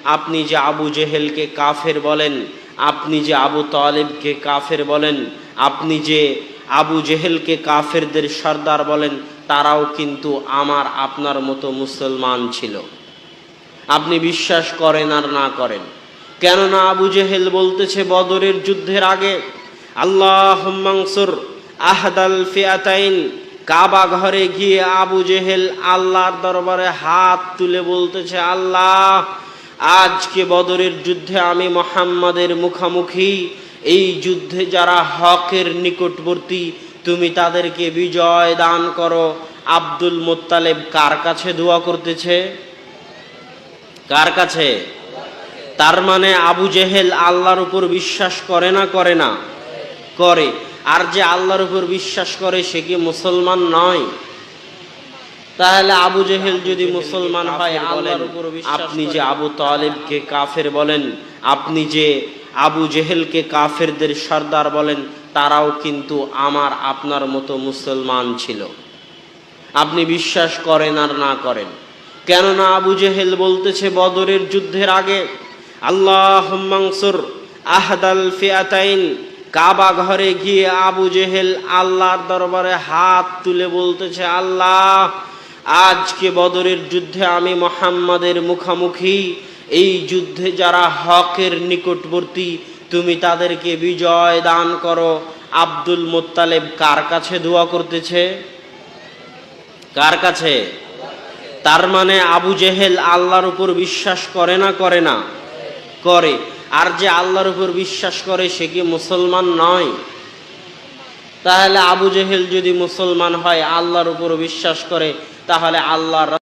আপনি যে আবু জেহেলকে কাফের বলেন, আপনি যে আবু তালেবকে কাফের বলেন, আপনি যে আবু জেহেলকে কাফেরদের সর্দার বলেন, তারাও কিন্তু আমার আপনার মতো মুসলমান ছিল। আপনি বিশ্বাস করেন আর না করেন, কেননা আবু জেহেল বলতেছে বদরের যুদ্ধের আগে, আল্লাহুম্মা আনসুর আহদাল ফিআতাইন। কাবা ঘরে গিয়ে আবু জেহেল আল্লাহর দরবারে হাত তুলে বলতেছে, আল্লাহ, আজকে বদরের যুদ্ধে আমি মুহাম্মাদের মুখামুখি, এই যুদ্ধে যারা হকের নিকটবর্তী তুমি তাদেরকে বিজয় দান করো। আব্দুল মুত্তালিব কার কাছে দোয়া করতেছে? কার কাছে? তার মানে আবু জেহেল আল্লাহর উপর বিশ্বাস করে না করে না? করে। আর যে আল্লাহর উপর বিশ্বাস করে সে কি মুসলমান নয়? তাহলে আবু জেহেল যদি মুসলমান হয়, আল্লাহর উপর আপনি যে আবু তালেবকে কাফের বলেন, আপনি যে আবু জেহেলকে কাফেরদের সর্দার বলেন, তারাও কিন্তু আমার আপনার মতো মুসলমান ছিল। আপনি বিশ্বাস করেন আর না করেন, কেননা আবু জেহেল বলতেছে বদরের যুদ্ধের আগে, আল্লাহুম্মা আনসুর আহদাল ফিআতাইন। কাবা ঘরে গিয়ে আবু জেহেল আল্লাহর দরবারে হাত তুলে বলতেছে, আল্লাহ, আজকে বদরের যুদ্ধে আমি মুহাম্মাদের মুখামুখি, এই যুদ্ধে যারা হকের নিকটবর্তী তুমি তাদেরকে বিজয় দান করো। আব্দুল মুত্তালিব কার কাছে দোয়া করতেছে? কার কাছে? তার মানে আবু জেহেল আল্লাহর উপর বিশ্বাস করে না করে না? করে। আর যে আল্লাহর উপর বিশ্বাস করে সে কি মুসলমান নয়? তাহলে আবু জেহেল যদি মুসলমান হয়, আল্লাহর উপর বিশ্বাস করে, তাহলে আল্লাহর